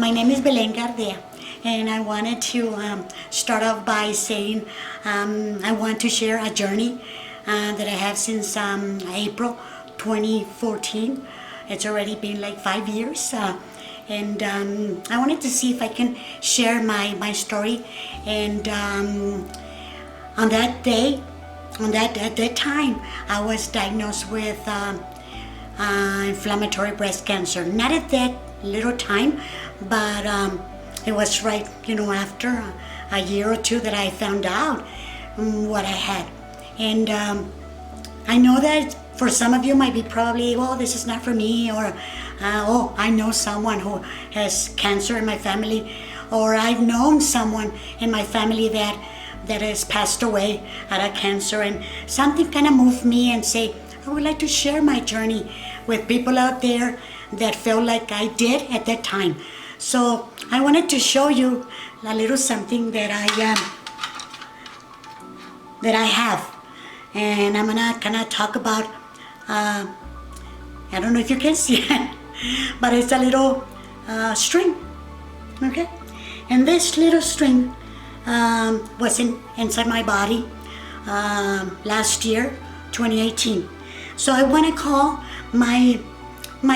My name is Belen Gardea, and I wanted to start off by saying I want to share a journey that I have since April 2014. It's already been like 5 years. And I wanted to see if I can share my story. And on that day, at that time, I was diagnosed with inflammatory breast cancer. Not at that little time, but it was right, after a year or two that I found out what I had. And I know that for some of you might be probably, well, this is not for me, or oh, I know someone who has cancer in my family, or I've known someone in my family that has passed away out of cancer, and something kind of moved me and say, I would like to share my journey with people out there that felt like I did at that time. So I wanted to show you a little something that I have, and I'm gonna kind of talk about. I don't know if you can see it, but it's a little string. Okay, and this little string was inside my body last year, 2018. So I want to call my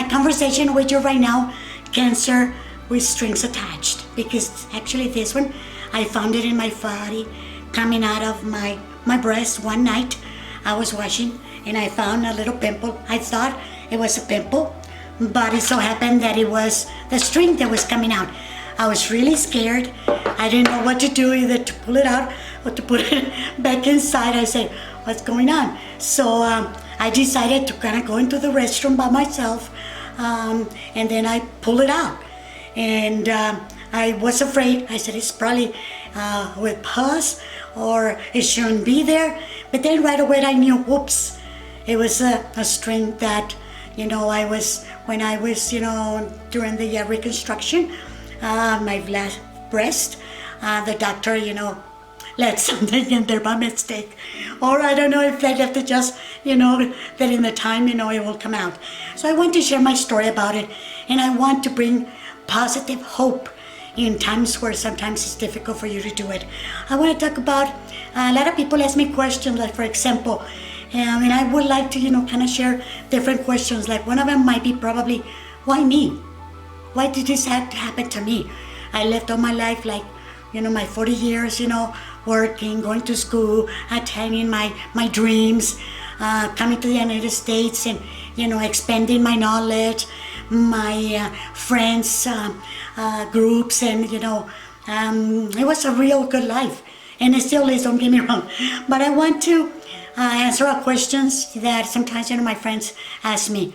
conversation with you right now, Cancer with Strings Attached, because actually this one, I found it in my body, coming out of my breast one night. I was washing and I found a little pimple. I thought it was a pimple, but it so happened that it was the string that was coming out. I was really scared. I didn't know what to do, either to pull it out or to put it back inside. I said, what's going on? So I decided to kind of go into the restroom by myself, and then I pulled it out. And I was afraid. I said, it's probably with pus, or it shouldn't be there. But then right away I knew, whoops, it was a string that, when I was, during the reconstruction, my last breast, the doctor, let something in there by mistake. Or I don't know if they left it just, that in the time, it will come out. So I want to share my story about it, and I want to bring positive hope in times where sometimes it's difficult for you to do it. I want to talk about, a lot of people ask me questions, like for example, and I would like to, kind of share different questions. Like one of them might be probably, why me? Why did this have to happen to me? I lived all my life, like, my 40 years, working, going to school, attaining my dreams, coming to the United States and, expanding my knowledge, my friends, groups, and, it was a real good life. And it still is, don't get me wrong. But I want to answer questions that sometimes, my friends ask me.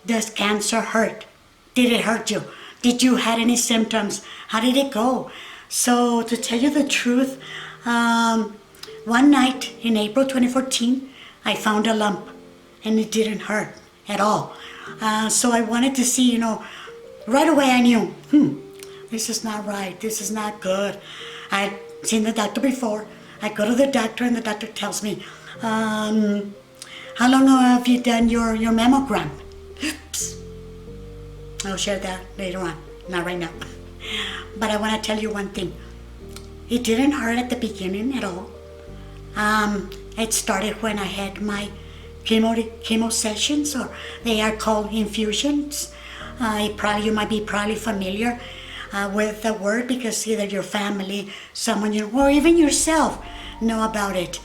Does cancer hurt? Did it hurt you? Did you have any symptoms? How did it go? So to tell you the truth, one night in April 2014, I found a lump, and it didn't hurt at all. So I wanted to see, right away I knew, this is not right. This is not good. I'd seen the doctor before. I go to the doctor, and the doctor tells me, how long have you done your mammogram? Oops. I'll share that later on, not right now. But I want to tell you one thing. It didn't hurt at the beginning at all. It started when I had my chemo sessions, or they are called infusions. You might be probably familiar with the word, because either your family, someone you know, or even yourself know about it.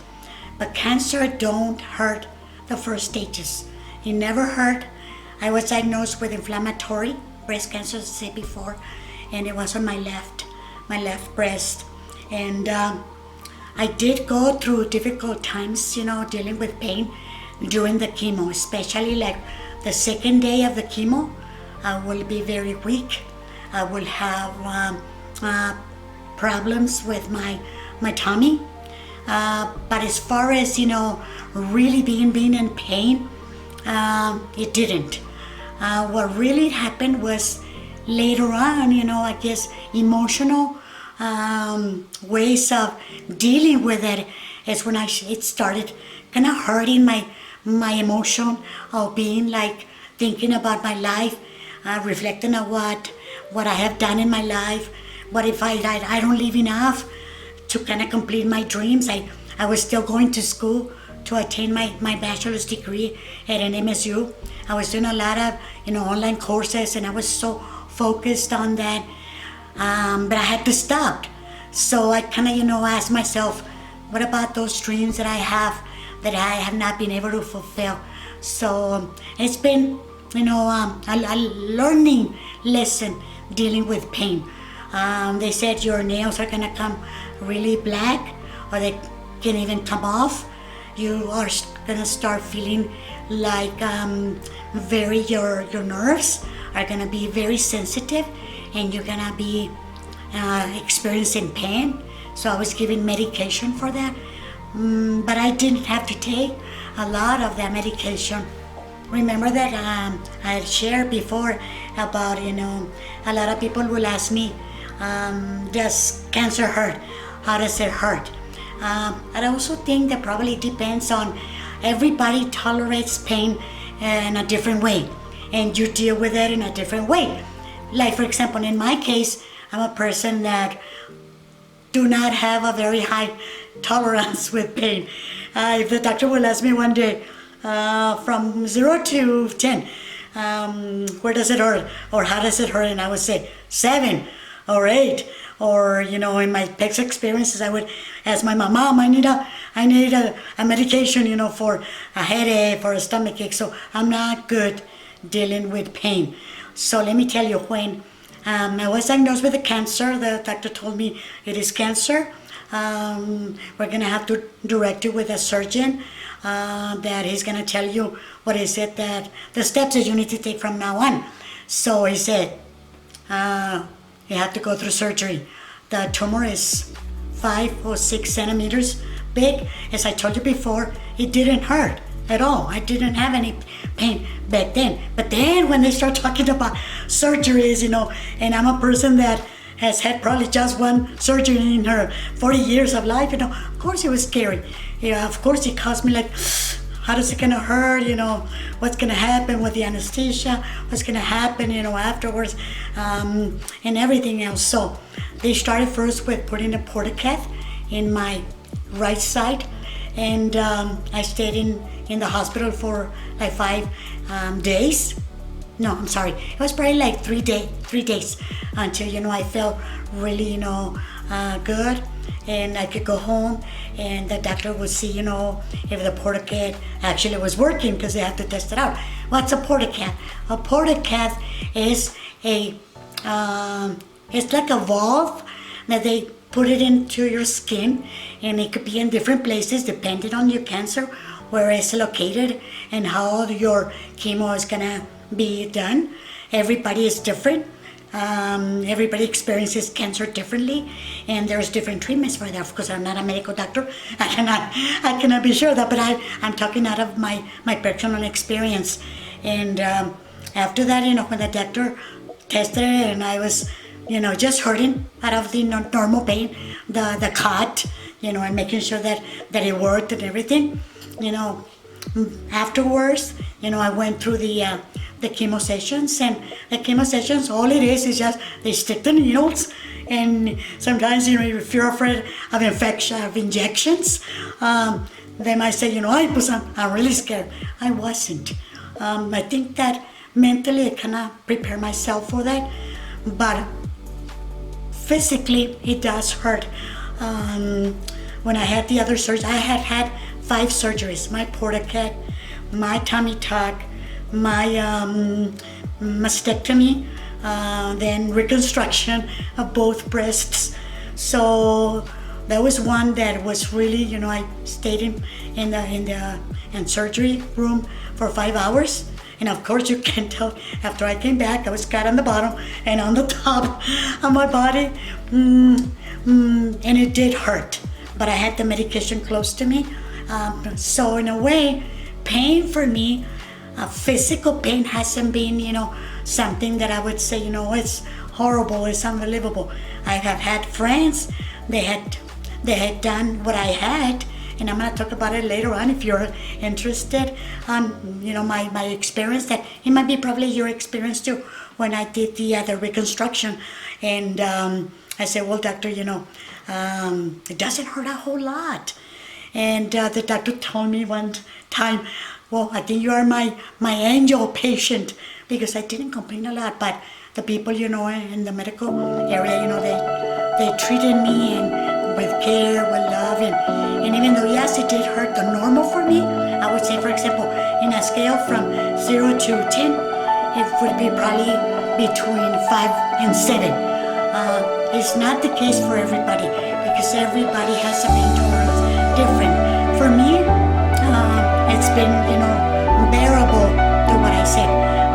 But cancer don't hurt the first stages. It never hurt. I was diagnosed with inflammatory breast cancer, as I said before, and it was on my left breast. And I did go through difficult times, dealing with pain during the chemo, especially like the second day of the chemo. I will be very weak. I will have problems with my tummy. But as far as, really being in pain, it didn't. What really happened was later on, I guess emotional ways of dealing with it is when it started kind of hurting my emotion of being like thinking about my life, reflecting on what what I have done in my life. What if I don't live enough to kind of complete my dreams? I was still going to school to attain my bachelor's degree at an MSU. I was doing a lot of online courses, and I was so focused on that, but I had to stop. So I kind of asked myself, what about those dreams that I have not been able to fulfill? So it's been a learning lesson dealing with pain. They said your nails are gonna come really black, or they can even come off. You are gonna start feeling like your nerves are gonna be very sensitive, and you're gonna be experiencing pain. So I was given medication for that, but I didn't have to take a lot of that medication. Remember that I had shared before about a lot of people will ask me, does cancer hurt? How does it hurt? I also think that probably depends on everybody tolerates pain in a different way, and you deal with it in a different way. Like for example, in my case, I'm a person that do not have a very high tolerance with pain. If the doctor will ask me one day, from 0 to 10, where does it hurt, or how does it hurt, and I would say 7 or 8, or in my past experiences, I would ask my mom, I need a medication, for a headache or a stomach ache. So I'm not good dealing with pain. So let me tell you, when I was diagnosed with a cancer, the doctor told me it is cancer. We're gonna have to direct you with a surgeon that he's gonna tell you what is it that the steps that you need to take from now on. So he said, you have to go through surgery. The tumor is 5 or 6 centimeters big. As I told you before, it didn't hurt at all. I didn't have any pain back then. But then when they start talking about surgeries, and I'm a person that has had probably just one surgery in her 40 years of life, of course it was scary. Of course it caused me like, how is it gonna hurt? What's gonna happen with the anesthesia? What's gonna happen, afterwards, and everything else. So they started first with putting a portacath in my right side, and I stayed in the hospital for like 5 days. No, I'm sorry. It was probably like 3 days until I felt really good, and I could go home, and the doctor would see if the portacath actually was working, because they have to test it out. What's a portacath? A portacath is it's like a valve that they put it into your skin, and it could be in different places depending on your cancer, where it's located and how your chemo is gonna be done. Everybody is different. Everybody experiences cancer differently, and there's different treatments for that. Of course, I'm not a medical doctor. I cannot be sure of that, but I'm talking out of my personal experience. And after that, when the doctor tested it, and I was, just hurting out of the normal pain, the cut, and making sure that it worked and everything, afterwards, I went through the chemo sessions, and the chemo sessions, all it is just they stick the needles, and sometimes if you're afraid of infection, of injections, they might say, I'm really scared. I wasn't. I think that mentally I cannot prepare myself for that, but physically it does hurt. When I had the other surgery, I had 5 surgeries: my portacath, my tummy tuck, my mastectomy, then reconstruction of both breasts. So that was one that was really, I stayed in the surgery room for 5 hours. And of course you can tell, after I came back, I was cut on the bottom and on the top of my body, and it did hurt. But I had the medication close to me. So in a way, pain for me, physical pain hasn't been, something that I would say, it's horrible, it's unbelievable. I have had friends, they had done what I had, and I'm gonna talk about it later on if you're interested. My experience, that it might be probably your experience too, when I did the reconstruction. And I said, well, doctor, it doesn't hurt a whole lot. And the doctor told me one time, well, I think you are my angel patient, because I didn't complain a lot, but the people, in the medical area, they treated me and with care, with love, and even though, yes, it did hurt, the normal for me, I would say, for example, in a scale from 0 to 10, it would be probably between 5 and 7. It's not the case for everybody, because everybody has a pain tolerance different. For me, it's been, bearable to what I said.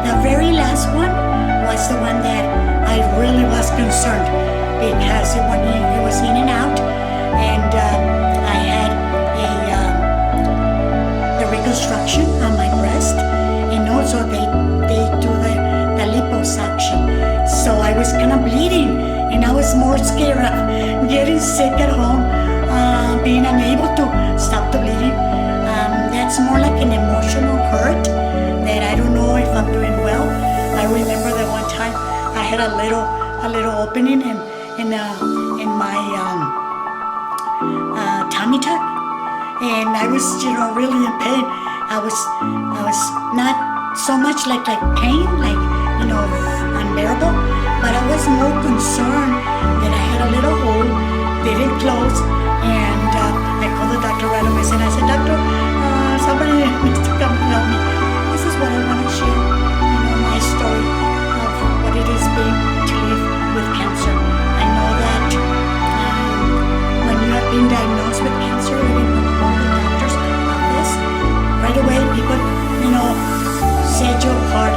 The very last one was the one that I really was concerned, because when it was in and out, and I had the reconstruction on my breast, and also they do the liposuction. So I was kind of bleeding, and I was more scared of getting sick at home, being unable to stop the bleeding. That's more like an emotional hurt that I don't know if I'm doing well. I remember that one time I had a little opening in my tummy tuck, and I was really in pain. I was not so much like pain, like unbearable, but I was more concerned that I had a little hole, didn't close, and I called the doctor right away, and I said, doctor, somebody needs to come and help me. This is what I want to share, my story of what it has been to live with cancer. I know that when you have been diagnosed with cancer, even from all the doctor's office, right away people, set you apart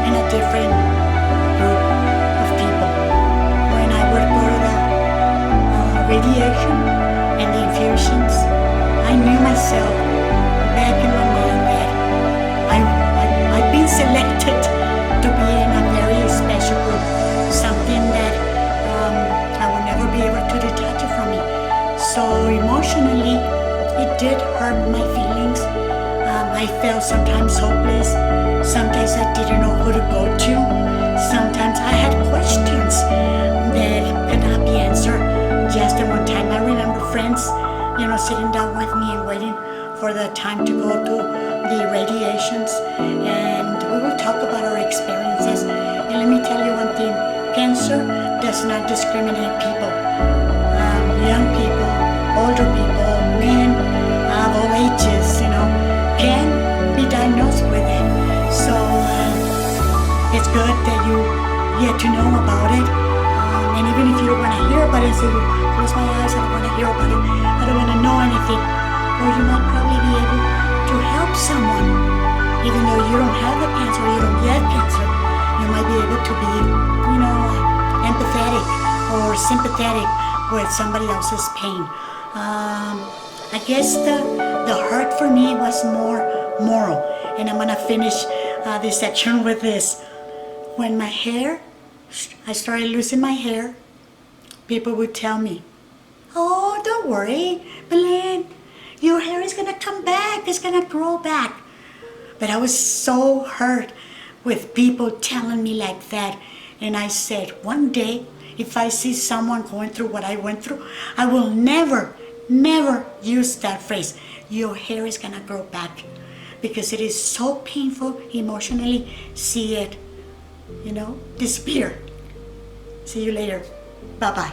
in a different group of people. When I would go to the radiation and the infusions, I knew myself back in my mind that I've been selected to be in a very special group, something that I will never be able to detach it from me. So emotionally, it did hurt my feelings. I felt sometimes hopeless. Sometimes I didn't know who to go to. Sometimes I had questions that could not be answered. Just at one time, I remember friends, sitting down with me and waiting for the time to go to the radiations, and we will talk about our experiences. And let me tell you one thing: cancer does not discriminate people. Young people, older people, men of all ages, can be diagnosed with it. So it's good that you get to know about it. And even if you don't want to hear about it, so you close my eyes, I don't want to hear about it, I don't want to know anything, or you might probably be able to help someone, even though you don't have the cancer, you don't get cancer. You might be able to be, empathetic or sympathetic with somebody else's pain. I guess the hurt for me was more moral, and I'm gonna finish this section with this. When I started losing my hair, people would tell me, oh, don't worry, Belen, your hair is gonna come back, it's gonna grow back. But I was so hurt with people telling me like that, and I said, one day, if I see someone going through what I went through, I will never use that phrase, your hair is gonna grow back, because it is so painful emotionally, see it, disappear. See you later. Bye-bye.